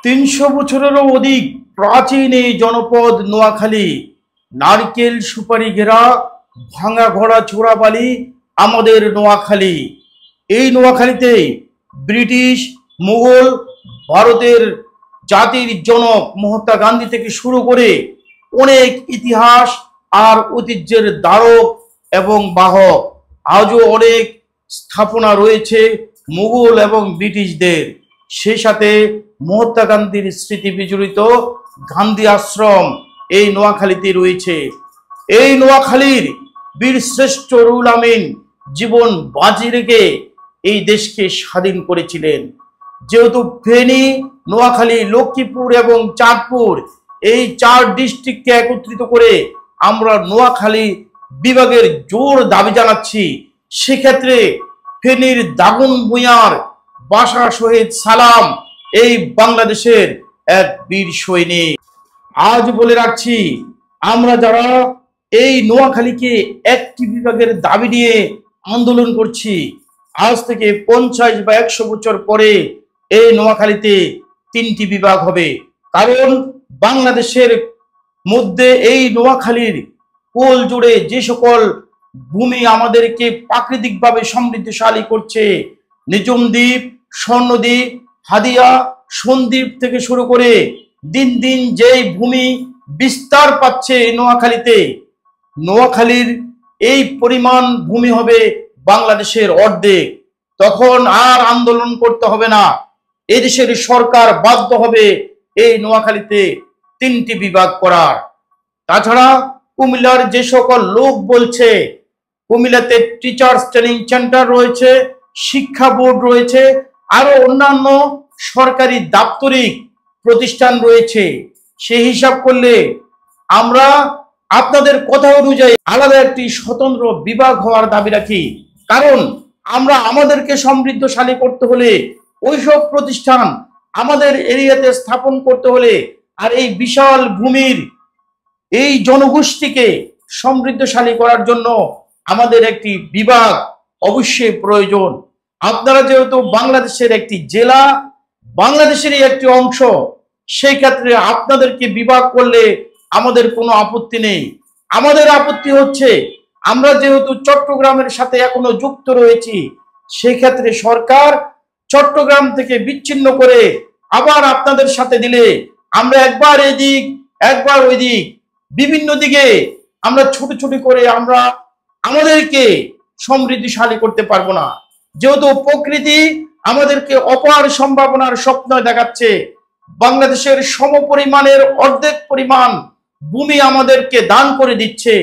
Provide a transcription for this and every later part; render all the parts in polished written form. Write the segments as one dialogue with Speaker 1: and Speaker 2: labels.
Speaker 1: 300 বছরেরও অধিক প্রাচীন এই জনপদ নোয়াখালী। নারকেল সুপারি ঘেরা ভাঙা ঘোড়া চোরাবালি আমাদের নোয়াখালী। এই নোয়াখালীতে ব্রিটিশ, মুঘল, ভারতের জাতির জনক মহাত্মা গান্ধী থেকে শুরু করে অনেক ইতিহাস আর ঐতিহ্যের ধারক এবং বাহক। আজও অনেক স্থাপনা রয়েছে মুঘল এবং ব্রিটিশদের। সেই সাথে মহাত্মা গান্ধীর স্মৃতি বিজড়িত গান্ধী আশ্রম এই নোয়াখালীতে রয়েছে। এই নোয়াখালীর বীর শ্রেষ্ঠ রুহুল আমিন জীবন বাজি রেখে এই দেশকে স্বাধীন করেছিলেন। যেহেতু ফেনী, নোয়াখালী, লক্ষ্মীপুর এবং চাঁদপুর এই 4 ডিস্ট্রিক্টকে একত্রিত করে আমরা নোয়াখালী বিভাগের জোর দাবি জানাচ্ছি। সেক্ষেত্রে ফেনীর দাগন ভূঁইয়ার বাসা শহীদ সালাম এই বাংলাদেশের এক বীর সৈনিক। আজ বলে রাখছি, আমরা যারা এই নোয়াখালীকে একটি বিভাগের দাবি নিয়ে আন্দোলন করছি, আজ থেকে 50 বা 100 বছর পরে এই নোয়াখালীতে 3টি বিভাগ হবে। কারণ বাংলাদেশের মধ্যে এই নোয়াখালীর কোল জুড়ে যে সকল ভূমি আমাদেরকে প্রাকৃতিকভাবে সমৃদ্ধশালী করছে, নিঝুম দ্বীপ, স্বর্ণদ্বীপ, হাদিয়া, সন্দ্বীপ থেকে শুরু করে দিন দিন যেই ভূমি বিস্তার পাচ্ছে নোয়াখালীতে, নোয়াখালীর এই পরিমাণ ভূমি হবে বাংলাদেশের অর্ধেক। তখন আর আন্দোলন করতে হবে না, এদেশের সরকার বাধ্য হবে এই নোয়াখালীতে 3টি বিভাগ করার। তাছাড়া কুমিল্লার যে সকল লোক বলছে কুমিল্লাতে টিচার্স ট্রেনিং সেন্টার রয়েছে, শিক্ষা বোর্ড রয়েছে, আরো অন্যান্য সরকারি দাপ্তরিক প্রতিষ্ঠান রয়েছে, সেই হিসাব করলে আমরা আপনাদের কথা অনুযায়ী আলাদা একটি স্বতন্ত্র বিভাগ হওয়ার দাবি রাখি। কারণ আমরা আমাদেরকে সমৃদ্ধশালী করতে হলে ওইসব প্রতিষ্ঠান আমাদের এরিয়াতে স্থাপন করতে হলে আর এই বিশাল ভূমির এই জনগোষ্ঠীকে সমৃদ্ধশালী করার জন্য আমাদের একটি বিভাগ অবশ্যই প্রয়োজন। আপনারা যেহেতু বাংলাদেশের একটি জেলা, বাংলাদেশেরই একটি অংশ, সেই ক্ষেত্রে আপনাদেরকে বিভাগ করলে আমাদের কোনো আপত্তি নেই। আমাদের আপত্তি হচ্ছে আমরা যেহেতু চট্টগ্রামের সাথে এখনো যুক্ত রয়েছি, সেই ক্ষেত্রে সরকার চট্টগ্রাম থেকে বিচ্ছিন্ন করে আবার আপনাদের সাথে দিলে আমরা একবার এদিক একবার ওই দিক বিভিন্ন দিকে আমরা ছোট ছোট করে আমরা আমাদেরকে সমৃদ্ধিশালী করতে পারবো না। যেহেতু প্রকৃতি আমাদেরকে অপার সম্ভাবনার স্বপ্ন দেখাচ্ছে, বাংলাদেশের সমপরিমাণের অর্ধেক পরিমাণ ভূমি আমাদেরকে দান করে দিচ্ছে।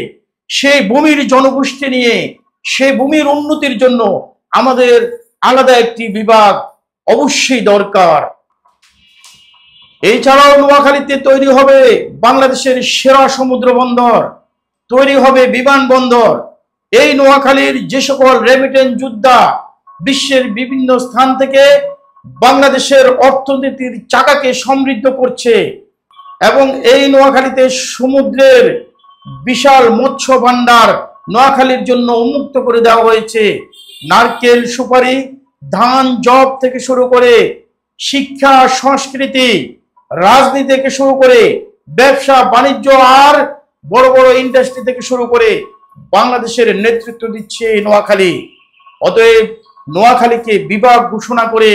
Speaker 1: সেই ভূমির জনগোষ্ঠী নিয়ে সেই ভূমির উন্নতির জন্য আমাদের আলাদা একটি বিভাগ অবশ্যই দরকার। এছাড়াও নোয়াখালীতে তৈরি হবে বাংলাদেশের সেরা সমুদ্র বন্দর, তৈরি হবে বিমানবন্দর। এই নোয়াখালীর যে সকল রেমিটেন্স যোদ্ধা বিশ্বের বিভিন্ন স্থান থেকে বাংলাদেশের অর্থনীতির চাকাকে সমৃদ্ধ করছে, এবং এই নোয়াখালীতে সমুদ্রের বিশাল মৎস্য ভান্ডার নোয়াখালীর জন্য উন্মুক্ত করে দেওয়া হয়েছে। নারকেল সুপারি, ধান, জব থেকে শুরু করে শিক্ষা, সংস্কৃতি, রাজনীতি থেকে শুরু করে ব্যবসা বাণিজ্য আর বড় বড় ইন্ডাস্ট্রি থেকে শুরু করে বাংলাদেশের নেতৃত্ব দিচ্ছে নোয়াখালী। অতএব নোয়াখালীকে বিভাগ ঘোষণা করে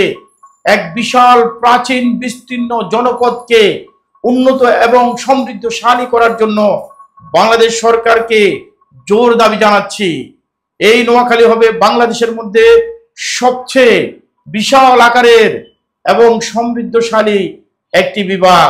Speaker 1: এক বিশাল প্রাচীন বিস্তীর্ণ জনপদকে উন্নত এবং সমৃদ্ধশালী করার জন্য বাংলাদেশ সরকারকে জোর দাবি জানাচ্ছি। এই নোয়াখালী হবে বাংলাদেশের মধ্যে সবচেয়ে বিশাল আকারের এবং সমৃদ্ধশালী একটি বিভাগ।